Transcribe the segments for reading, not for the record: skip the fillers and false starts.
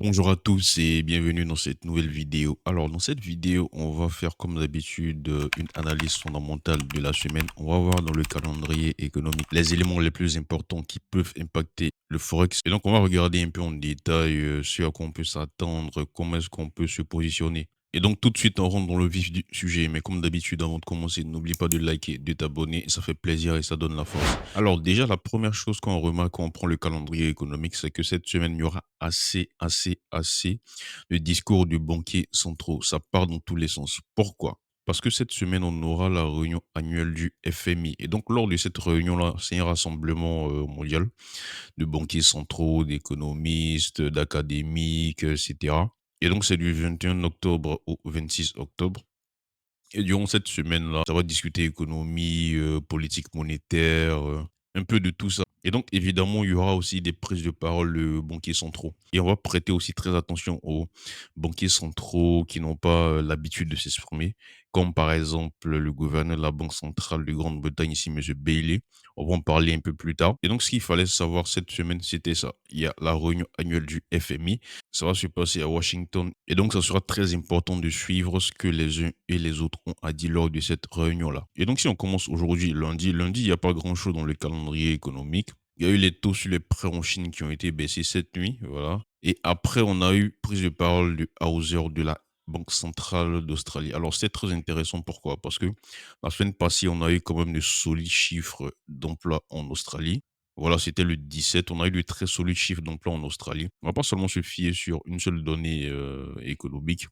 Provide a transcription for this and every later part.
Bonjour à tous et bienvenue dans cette nouvelle vidéo. Alors, dans cette vidéo, on va faire comme d'habitude une analyse fondamentale de la semaine. On va voir dans le calendrier économique les éléments les plus importants qui peuvent impacter le Forex. Et donc, on va regarder un peu en détail ce à quoi on peut s'attendre, comment est-ce qu'on peut se positionner. Et donc, tout de suite, on rentre dans le vif du sujet. Mais comme d'habitude, avant de commencer, n'oublie pas de liker, de t'abonner. Ça fait plaisir et ça donne la force. Alors déjà, la première chose qu'on remarque quand on prend le calendrier économique, c'est que cette semaine, il y aura assez de discours de banquiers centraux. Ça part dans tous les sens. Pourquoi? Parce que cette semaine, on aura la réunion annuelle du FMI. Et donc, lors de cette réunion-là, c'est un rassemblement mondial de banquiers centraux, d'économistes, d'académiques, etc. Et donc, c'est du 21 octobre au 26 octobre. Et durant cette semaine-là, ça va discuter économie, politique monétaire, un peu de tout ça. Et donc, évidemment, il y aura aussi des prises de parole de banquiers centraux. Et on va prêter aussi très attention aux banquiers centraux qui n'ont pas l'habitude de s'exprimer, comme par exemple le gouverneur de la Banque centrale de Grande-Bretagne, ici, M. Bailey. On va en parler un peu plus tard. Et donc, ce qu'il fallait savoir cette semaine, c'était ça. Il y a la réunion annuelle du FMI. Ça va se passer à Washington. Et donc, ça sera très important de suivre ce que les uns et les autres ont à dire lors de cette réunion-là. Et donc, si on commence aujourd'hui, lundi, il n'y a pas grand-chose dans le calendrier économique. Il y a eu les taux sur les prêts en Chine qui ont été baissés cette nuit, voilà. Et après, on a eu prise de parole du Hauser de la Banque centrale d'Australie. Alors, c'est très intéressant. Pourquoi? Parce que la semaine passée, on a eu quand même de solides chiffres d'emploi en Australie. Voilà, c'était le 17. On a eu de très solides chiffres d'emploi en Australie. On va pas seulement se fier sur une seule donnée économique.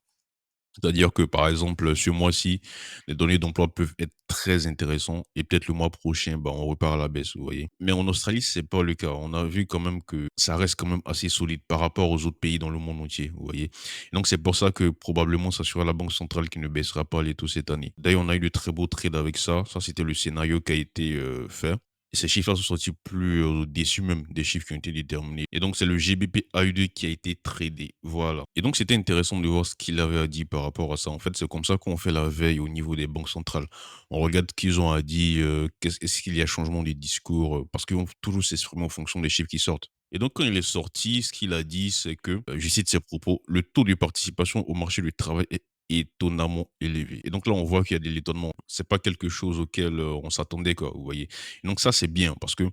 C'est-à-dire que, par exemple, ce mois-ci, les données d'emploi peuvent être très intéressantes et peut-être le mois prochain, bah, on repart à la baisse, vous voyez. Mais en Australie, c'est pas le cas. On a vu quand même que ça reste quand même assez solide par rapport aux autres pays dans le monde entier, vous voyez. Donc, c'est pour ça que probablement, ça sera la Banque centrale qui ne baissera pas les taux cette année. D'ailleurs, on a eu de très beaux trades avec ça. Ça, c'était le scénario qui a été fait. Et ces chiffres-là sont sortis plus déçus même des chiffres qui ont été déterminés. Et donc, c'est le GBP AU2 qui a été tradé. Voilà. Et donc, c'était intéressant de voir ce qu'il avait à dire par rapport à ça. En fait, c'est comme ça qu'on fait la veille au niveau des banques centrales. On regarde ce qu'ils ont à dire, est-ce qu'il y a changement des discours, parce qu'ils vont toujours s'exprimer en fonction des chiffres qui sortent. Et donc, quand il est sorti, ce qu'il a dit, c'est que, je cite ses propos, le taux de participation au marché du travail est étonnamment élevé. Et donc là, on voit qu'il y a de l'étonnement. C'est pas quelque chose auquel on s'attendait, quoi, vous voyez. Donc ça, c'est bien parce que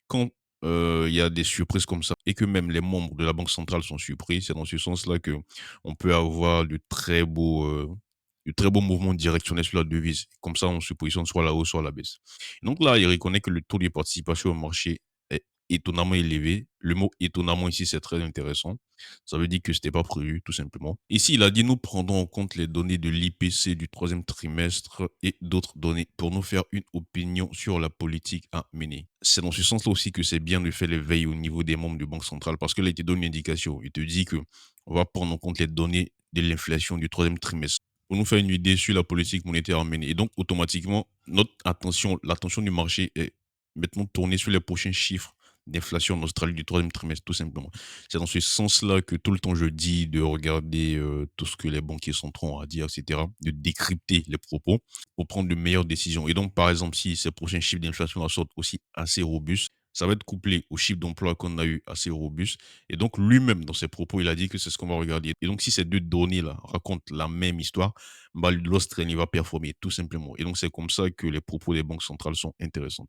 quand il y a des surprises comme ça et que même les membres de la banque centrale sont surpris, c'est dans ce sens-là que on peut avoir de très beaux mouvements directionnels sur la devise. Comme ça, on se positionne soit à la hausse, soit à la baisse. Donc là, il reconnaît que le taux de participation au marché est étonnamment élevé. Le mot étonnamment ici, c'est très intéressant. Ça veut dire que c'était pas prévu, tout simplement. Ici, il a dit, nous prendrons en compte les données de l'IPC du troisième trimestre et d'autres données pour nous faire une opinion sur la politique à mener. C'est dans ce sens-là aussi que c'est bien de faire les veilles au niveau des membres de Banque centrale parce que là, il te donne une indication. Il te dit que on va prendre en compte les données de l'inflation du troisième trimestre pour nous faire une idée sur la politique monétaire à mener. Et donc, automatiquement, notre attention, l'attention du marché est maintenant tournée sur les prochains chiffres d'inflation en Australie du troisième trimestre, tout simplement. C'est dans ce sens-là que tout le temps je dis de regarder tout ce que les banquiers centraux ont à dire, etc., de décrypter les propos pour prendre de meilleures décisions. Et donc, par exemple, si ces prochains chiffres d'inflation sortent aussi assez robustes, ça va être couplé aux chiffres d'emploi qu'on a eu assez robustes. Et donc, lui-même, dans ses propos, il a dit que c'est ce qu'on va regarder. Et donc, si ces deux données-là racontent la même histoire, bah, l'Australie va performer, tout simplement. Et donc, c'est comme ça que les propos des banques centrales sont intéressants.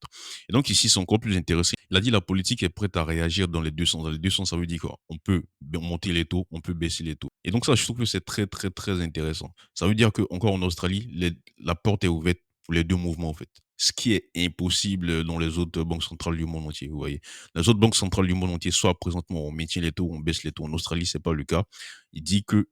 Et donc ici, c'est encore plus intéressant. Il a dit la politique est prête à réagir dans les deux sens. Dans les deux sens, ça veut dire quoi? On peut monter les taux, on peut baisser les taux. Et donc ça, je trouve que c'est très, très, très intéressant. Ça veut dire que encore en Australie, la porte est ouverte pour les deux mouvements, en fait. Ce qui est impossible dans les autres banques centrales du monde entier, vous voyez. Les autres banques centrales du monde entier, soit présentement, on maintient les taux, on baisse les taux. En Australie, c'est pas le cas. Il dit que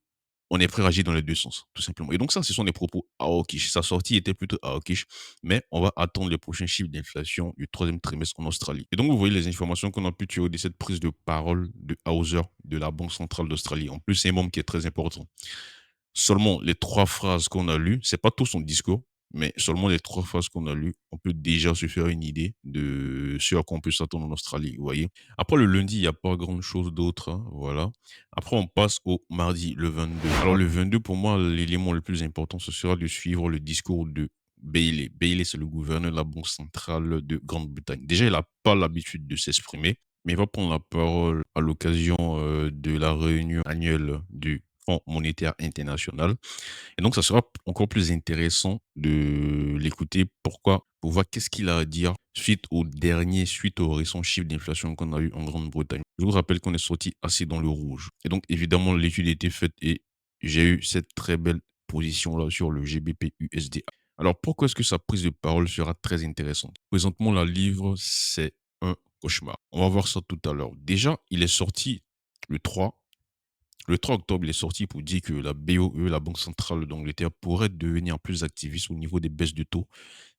on est prêt à agir dans les 2 sens, tout simplement. Et donc ça, ce sont des propos hawkish. Sa sortie était plutôt hawkish, mais on va attendre les prochains chiffres d'inflation du troisième trimestre en Australie. Et donc, vous voyez les informations qu'on a pu tirer de cette prise de parole de Hauser de la Banque centrale d'Australie. En plus, c'est un membre qui est très important. Seulement les 3 phrases qu'on a lues, c'est pas tout son discours, mais seulement les 3 phrases qu'on a lues, on peut déjà se faire une idée de ce à quoi on peut s'attendre en Australie, vous voyez? Après le lundi, il y a pas grand chose d'autre, hein, voilà. Après on passe au mardi, le 22. Alors le 22 pour moi, l'élément le plus important, ce sera de suivre le discours de Bailey. Bailey, c'est le gouverneur de la Banque centrale de Grande-Bretagne. Déjà, il a pas l'habitude de s'exprimer. mais il va prendre la parole à l'occasion de la réunion annuelle du Fonds monétaire international. Et donc, ça sera encore plus intéressant de l'écouter. Pourquoi? Pour voir qu'est-ce qu'il a à dire suite au récent chiffre d'inflation qu'on a eu en Grande-Bretagne. Je vous rappelle qu'on est sorti assez dans le rouge. Et donc, évidemment, l'étude a été faite et j'ai eu cette très belle position-là sur le GBP USD. Alors, pourquoi est-ce que sa prise de parole sera très intéressante? Présentement, la livre, c'est un cauchemar. On va voir ça tout à l'heure. Déjà, il est sorti le 3 le 3 octobre, il est sorti pour dire que la BOE, la Banque centrale d'Angleterre, pourrait devenir plus activiste au niveau des baisses de taux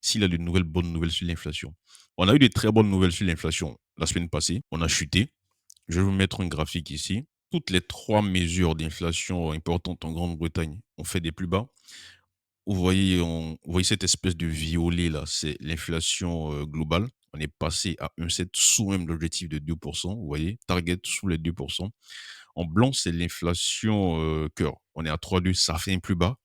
s'il a de nouvelles bonnes nouvelles sur l'inflation. On a eu des très bonnes nouvelles sur l'inflation la semaine passée. On a chuté. Je vais vous mettre un graphique ici. Toutes les trois mesures d'inflation importantes en Grande-Bretagne ont fait des plus bas. Vous voyez cette espèce de violet là, c'est l'inflation globale. On est passé à 1,7 sous même l'objectif de 2%. Vous voyez, target sous les 2%. En blanc, c'est l'inflation cœur. On est à 3,2, ça fait un plus bas.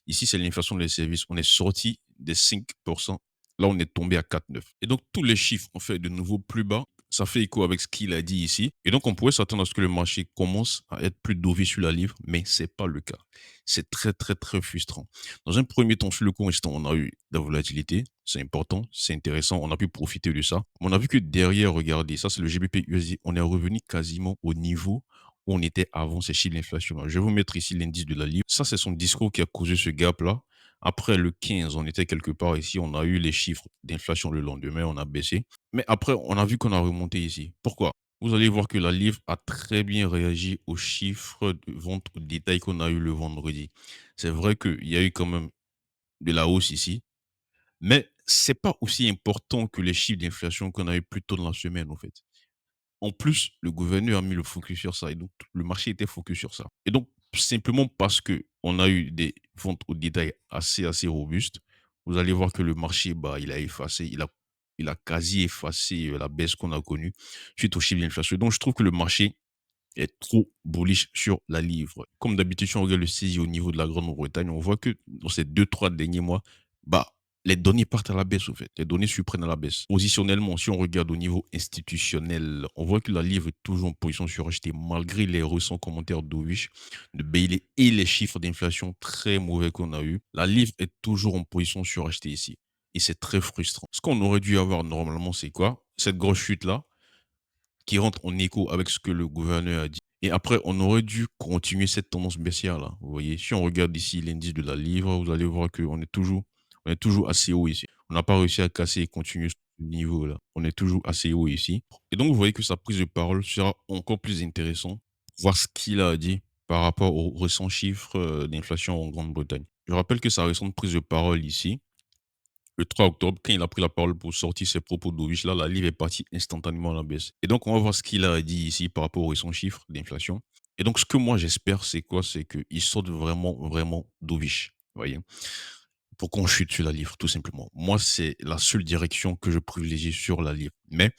Ici, c'est l'inflation des services. On est sorti des 5%. Là, on est tombé à 4,9. Et donc, tous les chiffres ont fait de nouveau plus bas. Ça fait écho avec ce qu'il a dit ici. Et donc, on pourrait s'attendre à ce que le marché commence à être plus dovish sur la livre, mais c'est pas le cas. C'est très, très, très frustrant. Dans un premier temps, sur le court instant, on a eu de la volatilité. C'est important, c'est intéressant. On a pu profiter de ça. Mais on a vu que derrière, regardez, ça, c'est le GBP USD. On est revenu quasiment au niveau où on était avant ces chiffres d'inflation. Je vais vous mettre ici l'indice de la livre. Ça, c'est son discours qui a causé ce gap-là. Après le 15, on était quelque part ici, on a eu les chiffres d'inflation le lendemain, on a baissé. Mais après, on a vu qu'on a remonté ici. Pourquoi? Vous allez voir que la livre a très bien réagi aux chiffres de vente au détail qu'on a eu le vendredi. C'est vrai qu'il y a eu quand même de la hausse ici, mais c'est pas aussi important que les chiffres d'inflation qu'on a eu plus tôt dans la semaine, en fait. En plus, le gouverneur a mis le focus sur ça et donc le marché était focus sur ça. Et donc, simplement parce que on a eu des ventes au détail assez robustes, vous allez voir que le marché, bah, il a effacé, il a quasi effacé la baisse qu'on a connue suite au chiffre d'inflation. Donc, je trouve que le marché est trop bullish sur la livre. Comme d'habitude, si on regarde le saisie au niveau de la Grande-Bretagne, on voit que dans ces deux, trois derniers mois, bah, les données partent à la baisse, au fait. Les données surprennent à la baisse. Positionnellement, si on regarde au niveau institutionnel, on voit que la livre est toujours en position surachetée, malgré les récents commentaires d'Ovish, de Bailey et les chiffres d'inflation très mauvais qu'on a eu. La livre est toujours en position surachetée ici. Et c'est très frustrant. Ce qu'on aurait dû avoir normalement, c'est quoi? Cette grosse chute-là, qui rentre en écho avec ce que le gouverneur a dit. Et après, on aurait dû continuer cette tendance baissière-là. Vous voyez, si on regarde ici l'indice de la livre, vous allez voir on est toujours assez haut ici. On n'a pas réussi à casser et continuer ce niveau-là. On est toujours assez haut ici. Et donc, vous voyez que sa prise de parole sera encore plus intéressante. Voir ce qu'il a dit par rapport aux récents chiffres d'inflation en Grande-Bretagne. Je rappelle que sa récente prise de parole ici, le 3 octobre, quand il a pris la parole pour sortir ses propos d'Ovich, là, la livre est partie instantanément à la baisse. Et donc, on va voir ce qu'il a dit ici par rapport à son chiffre d'inflation. Et donc, ce que moi, j'espère, c'est quoi? C'est qu'il sorte vraiment d'Ovich. Vous voyez? Pour qu'on chute sur la livre, tout simplement. Moi, c'est la seule direction que je privilégie sur la livre. Mais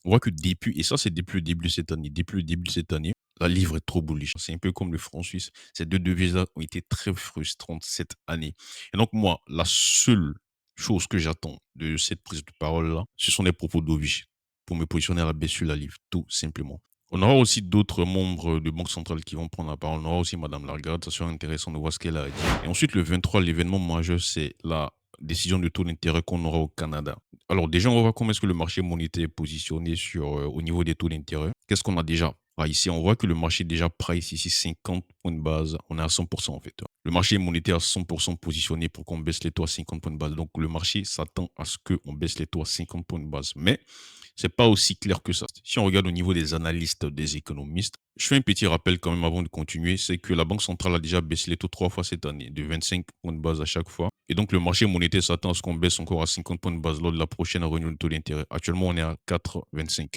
on voit que depuis, et ça, c'est depuis le début de cette année, depuis le début de cette année, la livre est trop bullish. C'est un peu comme le franc suisse. Ces deux devises-là ont été très frustrantes cette année. Et donc, moi, la seule chose que j'attends de cette prise de parole-là, ce sont les propos d'Ovich pour me positionner à la baisse sur la livre, tout simplement. On aura aussi d'autres membres de Banque centrale qui vont prendre la parole. On aura aussi Madame Lagarde. Ça sera intéressant de voir ce qu'elle a à dire. Et ensuite, le 23, l'événement majeur, c'est la décision de taux d'intérêt qu'on aura au Canada. Alors déjà, on va voir comment est-ce que le marché monétaire est positionné au niveau des taux d'intérêt. Qu'est-ce qu'on a déjà ici? On voit que le marché déjà price ici 50 points de base. On est à 100% en fait. Le marché monétaire à 100% positionné pour qu'on baisse les taux à 50 points de base. Donc le marché s'attend à ce qu'on baisse les taux à 50 points de base. Mais c'est pas aussi clair que ça. Si on regarde au niveau des analystes, des économistes, je fais un petit rappel quand même avant de continuer, c'est que la Banque centrale a déjà baissé les taux trois fois cette année, de 25 points de base à chaque fois. Et donc le marché monétaire s'attend à ce qu'on baisse encore à 50 points de base lors de la prochaine réunion de taux d'intérêt. Actuellement, on est à 4,25.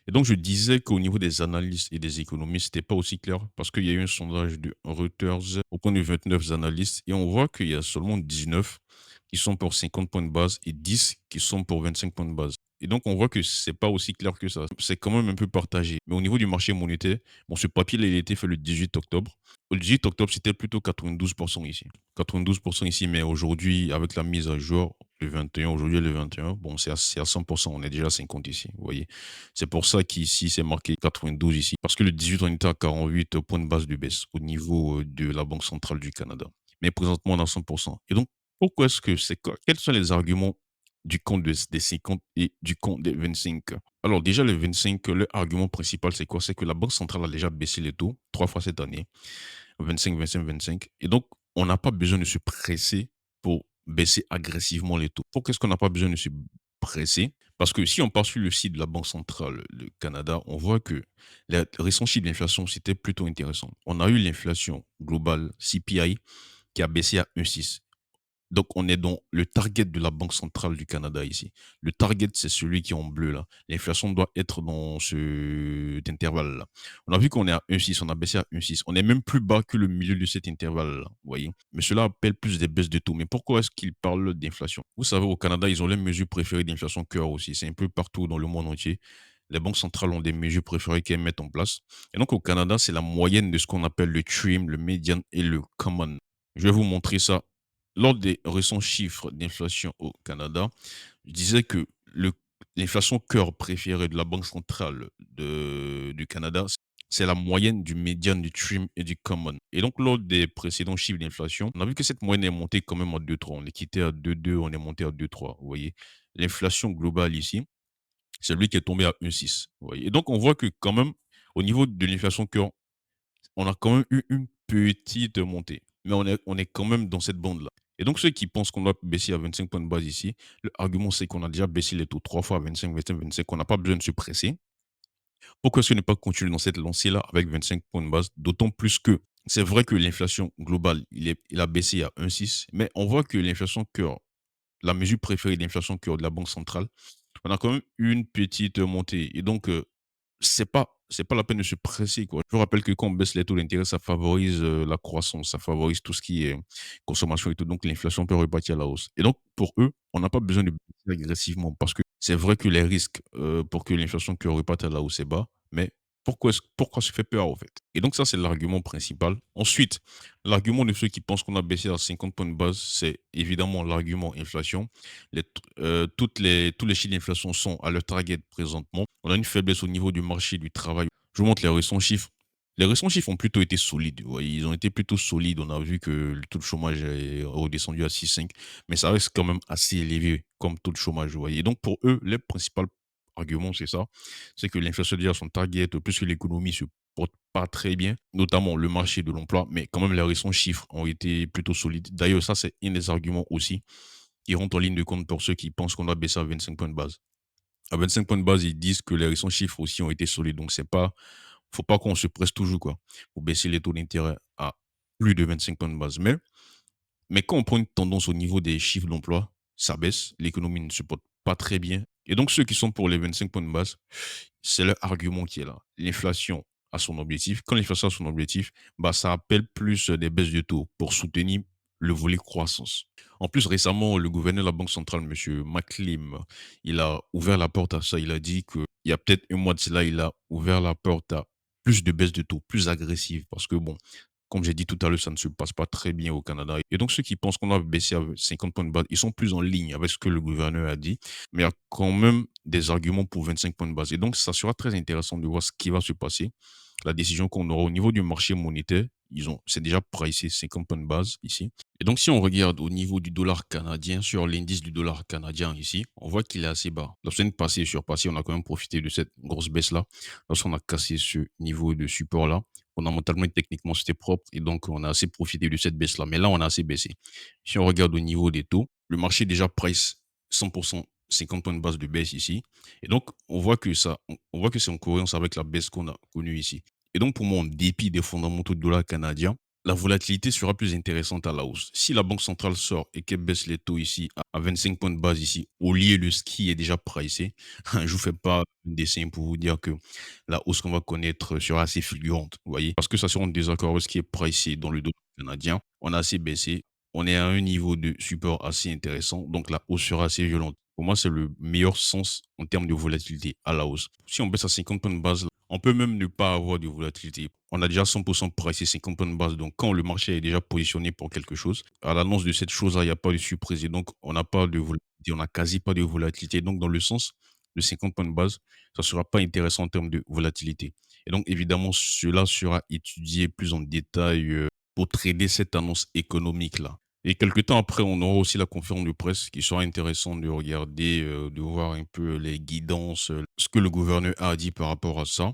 Et donc je disais qu'au niveau des analystes et des économistes, c'était pas aussi clair parce qu'il y a eu un sondage de Reuters au point de 29 analystes et on voit qu'il y a seulement 19 qui sont pour 50 points de base et 10 qui sont pour 25 points de base. Et donc, on voit que c'est pas aussi clair que ça. C'est quand même un peu partagé. Mais au niveau du marché monétaire, bon, ce papier, il a été fait le 18 octobre. Le 18 octobre, c'était plutôt 92% ici. 92% ici, mais aujourd'hui, avec la mise à jour, Le 21, aujourd'hui le 21, bon, c'est à 100%, on est déjà à 50 ici, vous voyez? C'est pour ça qu'ici, c'est marqué 92 ici, parce que le 18, on était à 48 points de base de baisse au niveau, de la Banque centrale du Canada. Mais présentement, on est à 100%. Et donc, pourquoi est-ce que c'est quoi quels sont les arguments du compte des 50 et du compte des 25? Alors déjà, le 25, le argument principal, c'est quoi? C'est que la Banque centrale a déjà baissé les taux 3 fois cette année. 25, 25, 25. Et donc, on n'a pas besoin de se presser pour baisser agressivement les taux. Pourquoi est-ce qu'on n'a pas besoin de se presser? Parce que si on part sur le site de la Banque centrale du Canada, on voit que les récents chiffres d'inflation, c'était plutôt intéressant. On a eu l'inflation globale CPI qui a baissé à 1,6. Donc, on est dans le target de la Banque centrale du Canada ici. Le target, c'est celui qui est en bleu là. L'inflation doit être dans cet intervalle-là. On a vu qu'on est à 1,6, on a baissé à 1,6. On est même plus bas que le milieu de cet intervalle-là, vous voyez. Mais cela appelle plus des baisses de taux. Mais pourquoi est-ce qu'ils parlent d'inflation? Vous savez, au Canada, ils ont les mesures préférées d'inflation cœur aussi. C'est un peu partout dans le monde entier. Les banques centrales ont des mesures préférées qu'elles mettent en place. Et donc, au Canada, c'est la moyenne de ce qu'on appelle le trim, le median et le common. Je vais vous montrer ça. Lors des récents chiffres d'inflation au Canada, je disais que l'inflation cœur préférée de la Banque centrale du Canada, c'est la moyenne du médian, du trim et du common. Et donc, lors des précédents chiffres d'inflation, on a vu que cette moyenne est montée quand même à 2,3. On est quitté à 2,2, on est monté à 2,3. Vous voyez, l'inflation globale ici, c'est lui qui est tombé à 1,6. Vous voyez, et donc, on voit que quand même, au niveau de l'inflation cœur, on a quand même eu une petite montée, mais on est quand même dans cette bande-là. Et donc, ceux qui pensent qu'on doit baisser à 25 points de base ici, le argument, c'est qu'on a déjà baissé les taux 3 fois à 25, 25, 25, qu'on n'a pas besoin de se presser. Pourquoi est-ce que ne pas continuer dans cette lancée-là avec 25 points de base? D'autant plus que c'est vrai que l'inflation globale, il a baissé à 1,6, mais on voit que l'inflation cœur, la mesure préférée d'inflation cœur de la Banque centrale, on a quand même une petite montée. Et donc, c'est pas la peine de se presser, quoi. Je vous rappelle que quand on baisse les taux d'intérêt, ça favorise, la croissance, ça favorise tout ce qui est consommation et tout, donc l'inflation peut repartir à la hausse. Et donc pour eux, on n'a pas besoin de baisser agressivement parce que c'est vrai que les risques, pour que l'inflation que reparte à la hausse est bas, mais pourquoi se fait peur, en fait? Et donc ça, c'est l'argument principal. Ensuite, l'argument de ceux qui pensent qu'on a baissé à 50 points de base, c'est évidemment l'argument inflation. Tous les chiffres d'inflation sont à leur target présentement. On a une faiblesse au niveau du marché du travail. Je vous montre les récents chiffres. Les récents chiffres ont plutôt été solides. Vous voyez, ils ont été plutôt solides. On a vu que le taux de chômage est redescendu à 6,5, mais ça reste quand même assez élevé comme taux de chômage. Vous voyez. Et donc pour eux, les principaux arguments, c'est ça. C'est que l'inflation est déjà à son target, plus que l'économie se porte pas très bien, notamment le marché de l'emploi, mais quand même les récents chiffres ont été plutôt solides. D'ailleurs, ça, c'est un des arguments aussi qui rentre en ligne de compte pour ceux qui pensent qu'on doit baisser à 25 points de base. À 25 points de base, ils disent que les récents chiffres aussi ont été solides. Donc, faut pas qu'on se presse toujours, quoi, pour baisser les taux d'intérêt à plus de 25 points de base. Mais quand on prend une tendance au niveau des chiffres d'emploi, ça baisse, l'économie ne se porte pas très bien. Et donc, ceux qui sont pour les 25 points de base, c'est leur argument qui est là. L'inflation a son objectif. Quand l'inflation a son objectif, bah, ça appelle plus des baisses de taux pour soutenir le volet croissance. En plus, récemment, le gouverneur de la Banque centrale, monsieur McLean, il a ouvert la porte à ça. Il a dit qu'il y a peut-être un mois de cela, il a ouvert la porte à plus de baisses de taux, plus agressives. Parce que bon, comme j'ai dit tout à l'heure, ça ne se passe pas très bien au Canada. Et donc, ceux qui pensent qu'on a baissé à 50 points de base, ils sont plus en ligne avec ce que le gouverneur a dit. Mais il y a quand même des arguments pour 25 points de base. Et donc, ça sera très intéressant de voir ce qui va se passer. La décision qu'on aura au niveau du marché monétaire, c'est déjà pricé 50 points de base ici. Et donc, si on regarde au niveau du dollar canadien, sur l'indice du dollar canadien ici, on voit qu'il est assez bas. La semaine passée, surpassée, on a quand même profité de cette grosse baisse-là. Lorsqu'on a cassé ce niveau de support-là, fondamentalement et techniquement, c'était propre. Et donc, on a assez profité de cette baisse-là. Mais là, on a assez baissé. Si on regarde au niveau des taux, le marché déjà price 100%, 50 points de base de baisse ici. Et donc, on voit que c'est en cohérence avec la baisse qu'on a connue ici. Et donc, pour moi, en dépit des fondamentaux du dollar canadien, la volatilité sera plus intéressante à la hausse. Si la Banque centrale sort et qu'elle baisse les taux ici à 25 points de base ici, au lieu de ce qui est déjà pricé, je vous fais pas un dessin pour vous dire que la hausse qu'on va connaître sera assez fulgurante, vous voyez, parce que ça sera en désaccord avec ce qui est pricé dans le dollar canadien. On a assez baissé, on est à un niveau de support assez intéressant, donc la hausse sera assez violente. Pour moi, c'est le meilleur sens en termes de volatilité à la hausse. Si on baisse à 50 points de base, on peut même ne pas avoir de volatilité. On a déjà 100% pricé 50 points de base. Donc, quand le marché est déjà positionné pour quelque chose, à l'annonce de cette chose-là, il n'y a pas de surprise. Et donc, on n'a pas de volatilité. volatilité, on n'a quasi pas de volatilité. Donc, dans le sens de 50 points de base, ça ne sera pas intéressant en termes de volatilité. Et donc, évidemment, cela sera étudié plus en détail pour trader cette annonce économique-là. Et quelque temps après, on aura aussi la conférence de presse qui sera intéressant de regarder, de voir un peu les guidances, ce que le gouverneur a dit par rapport à ça.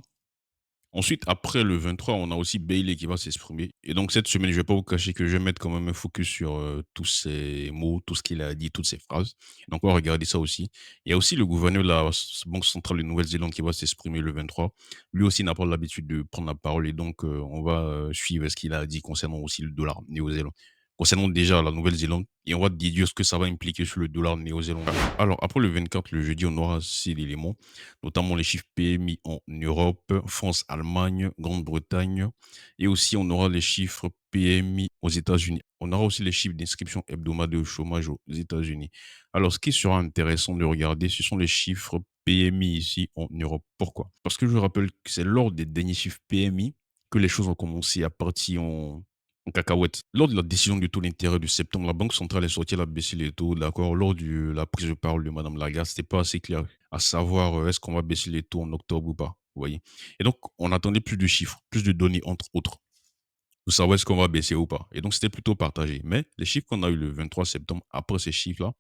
Ensuite, après le 23, on a aussi Bailey qui va s'exprimer. Et donc, cette semaine, je vais pas vous cacher que je vais mettre quand même un focus sur tous ces mots, tout ce qu'il a dit, toutes ces phrases. Donc, on va regarder ça aussi. Il y a aussi le gouverneur de la Banque centrale de Nouvelle-Zélande qui va s'exprimer le 23. Lui aussi n'a pas l'habitude de prendre la parole. Et donc, on va suivre ce qu'il a dit concernant aussi le dollar néo-zélandais. Concernant déjà la Nouvelle-Zélande, et on va déduire ce que ça va impliquer sur le dollar néo-zélandais. Alors, après le 24, le jeudi, on aura ces éléments, notamment les chiffres PMI en Europe, France, Allemagne, Grande-Bretagne, et aussi on aura les chiffres PMI aux États-Unis. On aura aussi les chiffres d'inscription hebdomadaire au chômage aux États-Unis. Alors, ce qui sera intéressant de regarder, ce sont les chiffres PMI ici en Europe. Pourquoi? Parce que je rappelle que c'est lors des derniers chiffres PMI que les choses ont commencé à partir en cacahuète. Lors de la décision du taux d'intérêt de septembre, la Banque centrale est sortie, elle a baissé les taux, d'accord. Lors de la prise de parole de Madame Lagarde, c'était pas assez clair à savoir est-ce qu'on va baisser les taux en octobre ou pas. Vous voyez. Et donc, on attendait plus de chiffres, plus de données, entre autres, pour savoir est-ce qu'on va baisser ou pas. Et donc, c'était plutôt partagé. Mais les chiffres qu'on a eu le 23 septembre, après ces chiffres-là,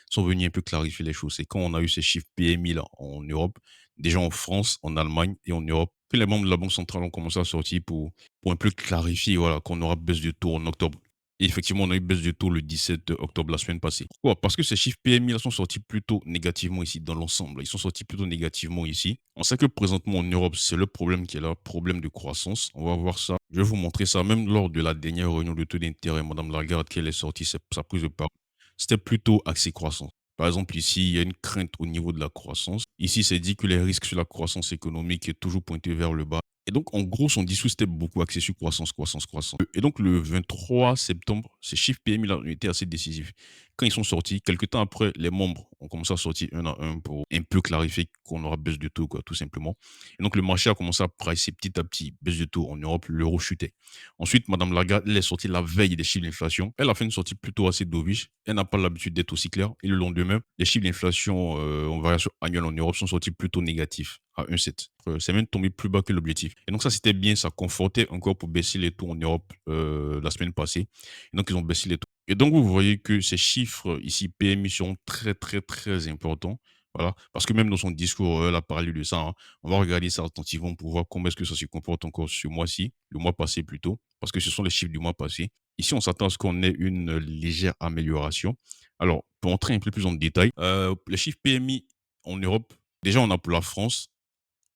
sont venus un peu clarifier les choses. C'est quand on a eu ces chiffres PMI-là en Europe, déjà en France, en Allemagne et en Europe, que les membres de la Banque centrale ont commencé à sortir pour un peu clarifier voilà, qu'on aura baisse de taux en octobre. Et effectivement, on a eu baisse de taux le 17 octobre la semaine passée. Pourquoi? Parce que ces chiffres PMI là sont sortis plutôt négativement ici dans l'ensemble. Ils sont sortis plutôt négativement ici. On sait que présentement en Europe, c'est le problème qui est là, problème de croissance. On va voir ça. Je vais vous montrer ça même lors de la dernière réunion de taux d'intérêt. Madame Lagarde, qu'elle est sortie, sa prise de parole, c'était plutôt axé croissance. Par exemple, ici, il y a une crainte au niveau de la croissance. Ici, c'est dit que les risques sur la croissance économique est toujours pointé vers le bas. Et donc, en gros, son discours, c'était beaucoup axé sur croissance, croissance, croissance. Et donc, le 23 septembre, ces chiffres PMI là ont été assez décisifs. Quand ils sont sortis, quelques temps après, les membres ont commencé à sortir un à un pour un peu clarifier qu'on aura baisse de taux, quoi, tout simplement. Et donc, le marché a commencé à pricer petit à petit baisse de taux en Europe, l'euro chutait. Ensuite, Madame Lagarde, elle est sortie la veille des chiffres d'inflation. Elle a fait une sortie plutôt assez dovish. Elle n'a pas l'habitude d'être aussi claire. Et le lendemain, les chiffres d'inflation en variation annuelle en Europe sont sortis plutôt négatifs à 1,7. C'est même tombé plus bas que l'objectif. Et donc ça, c'était bien, ça confortait encore pour baisser les taux en Europe la semaine passée. Et donc, ils ont baissé les taux. Et donc, vous voyez que ces chiffres ici, PMI, sont très, très, très importants. Voilà. Parce que même dans son discours, elle a parlé de ça, hein. On va regarder ça attentivement pour voir comment est-ce que ça se comporte encore ce mois-ci, le mois passé plutôt, parce que ce sont les chiffres du mois passé. Ici, on s'attend à ce qu'on ait une légère amélioration. Alors, pour entrer un peu plus en détail, les chiffres PMI en Europe, déjà, on a pour la France,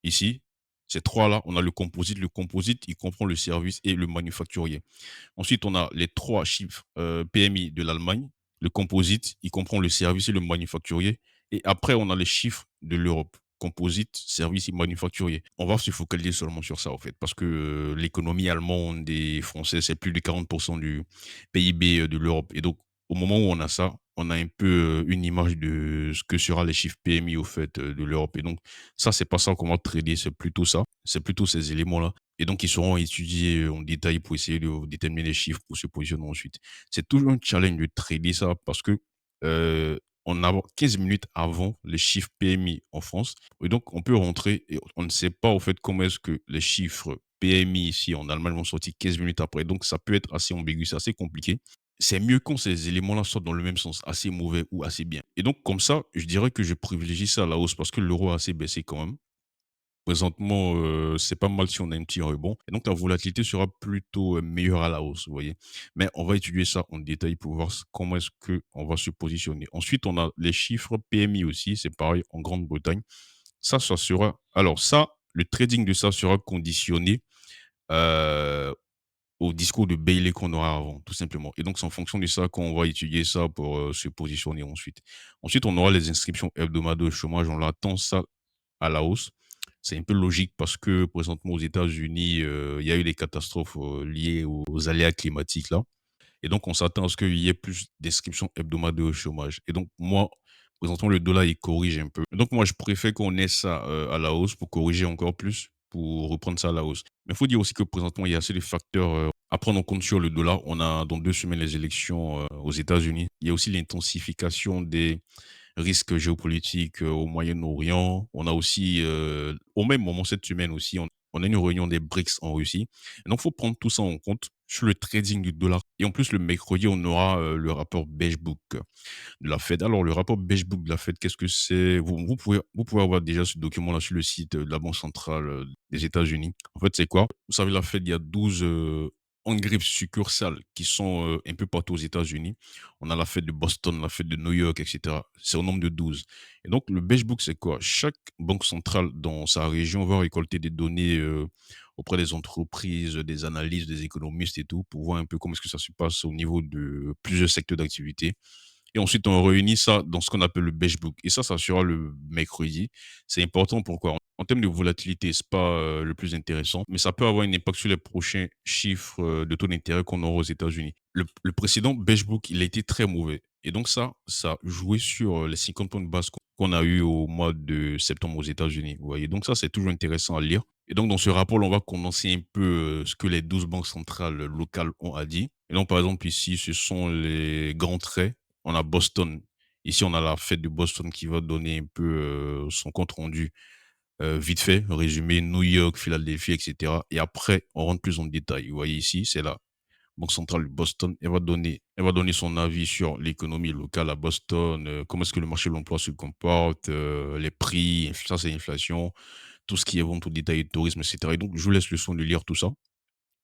ici, ces trois-là, on a le composite. Le composite, il comprend le service et le manufacturier. Ensuite, on a les 3 chiffres, PMI de l'Allemagne. Le composite, il comprend le service et le manufacturier. Et après, on a les chiffres de l'Europe. Composite, service et manufacturier. On va se focaliser seulement sur ça, en fait, parce que l'économie allemande et française, c'est plus de 40% du PIB de l'Europe. Et donc, au moment où on a ça, on a un peu une image de ce que sera les chiffres PMI, au fait, de l'Europe. Et donc, ça, c'est pas ça qu'on va trader, c'est plutôt ça. C'est plutôt ces éléments-là et donc, ils seront étudiés en détail pour essayer de déterminer les chiffres pour se positionner ensuite. C'est toujours un challenge de trader ça parce que on a 15 minutes avant les chiffres PMI en France. Et donc, on peut rentrer et on ne sait pas au fait comment est-ce que les chiffres PMI ici en Allemagne vont sortir 15 minutes après. Donc, ça peut être assez ambigu, c'est assez compliqué. C'est mieux quand ces éléments-là sortent dans le même sens, assez mauvais ou assez bien. Et donc, comme ça, je dirais que je privilégie ça à la hausse parce que l'euro a assez baissé quand même. Présentement, c'est pas mal si on a un petit rebond et donc la volatilité sera plutôt, meilleure à la hausse, vous voyez? Mais on va étudier ça en détail pour voir comment est-ce qu'on va se positionner. Ensuite, on a les chiffres PMI aussi, c'est pareil en Grande-Bretagne. Ça sera alors ça, le trading de ça sera conditionné, heu, au discours de Bailey qu'on aura avant, tout simplement et donc c'est en fonction de ça qu'on va étudier ça pour, se positionner ensuite. Ensuite, on aura les inscriptions hebdomadaires au chômage, on attend ça à la hausse. C'est un peu logique parce que présentement aux États-Unis, il y a eu des catastrophes, liées aux aléas climatiques là et donc on s'attend à ce qu'il y ait plus d'inscriptions hebdomadaires au chômage et donc moi, présentement le dollar il corrige un peu. Donc moi je préfère qu'on ait ça, à la hausse pour corriger encore plus, pour reprendre ça à la hausse. Mais il faut dire aussi que présentement il y a assez de facteurs, à prendre en compte sur le dollar. On a dans 2 semaines les élections, aux États-Unis. Il y a aussi l'intensification des risques géopolitiques au Moyen-Orient. On a aussi, au même moment cette semaine aussi, on a une réunion des BRICS en Russie. Donc, il faut prendre tout ça en compte sur le trading du dollar. Et en plus, le mercredi, on aura le rapport Beige Book de la Fed. Alors, le rapport Beige Book de la Fed, qu'est-ce que c'est? Vous pouvez avoir déjà ce document-là sur le site de la Banque centrale des États-Unis. En fait, c'est quoi? Vous savez, la Fed, il y a 12 en succursales qui sont un peu partout aux États-Unis. On a la Fed de Boston, la Fed de New York, etc. C'est au nombre de 12. Et donc, le Beige Book, c'est quoi? Chaque banque centrale dans sa région va récolter des données auprès des entreprises, des analystes, des économistes et tout, pour voir un peu comment est-ce que ça se passe au niveau de plusieurs secteurs d'activité. Et ensuite, on réunit ça dans ce qu'on appelle le beige book. Et ça sera le mercredi. C'est important pourquoi? En termes de volatilité, c'est pas le plus intéressant, mais ça peut avoir un impact sur les prochains chiffres de taux d'intérêt qu'on aura aux États-Unis. Le précédent beige book, il a été très mauvais. Et donc ça a joué sur les 50 points de base qu'on a eu au mois de septembre aux États-Unis. Vous voyez, donc ça, c'est toujours intéressant à lire. Et donc, dans ce rapport, on va condenser un peu ce que les 12 banques centrales locales ont à dire. Et donc, par exemple, ici, ce sont les grands traits. On a Boston. Ici, on a la fête de Boston qui va donner un peu son compte rendu vite fait, résumé, New York, Philadelphie, etc. Et après, on rentre plus en détail. Vous voyez ici, c'est la Banque centrale de Boston. Elle va donner son avis sur l'économie locale à Boston, comment est-ce que le marché de l'emploi se comporte, les prix, ça c'est l'inflation, tout ce qui est vente au détail, tourisme, etc. Et donc, je vous laisse le soin de lire tout ça.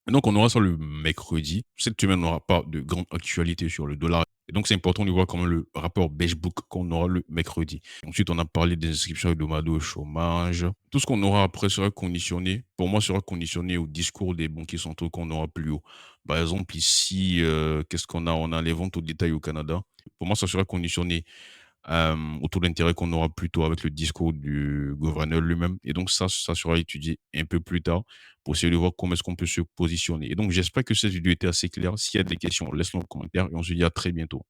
Et donc, on aura ça le mercredi. Cette semaine, on n'aura pas de grande actualité sur le dollar. Et donc, c'est important de voir quand même le rapport Beige Book qu'on aura le mercredi. Ensuite, on a parlé des inscriptions hebdomadaires au chômage. Tout ce qu'on aura après sera conditionné, pour moi, sera conditionné au discours des banquiers centraux qu'on aura plus haut. Par exemple, ici, qu'est-ce qu'on a? On a les ventes au détail au Canada. Pour moi, ça sera conditionné au taux d'intérêt qu'on aura plus tôt avec le discours du gouverneur lui-même. Et donc ça sera étudié un peu plus tard pour essayer de voir comment est-ce qu'on peut se positionner. Et donc j'espère que cette vidéo était assez claire. S'il y a des questions, laisse-le en commentaire et on se dit à très bientôt.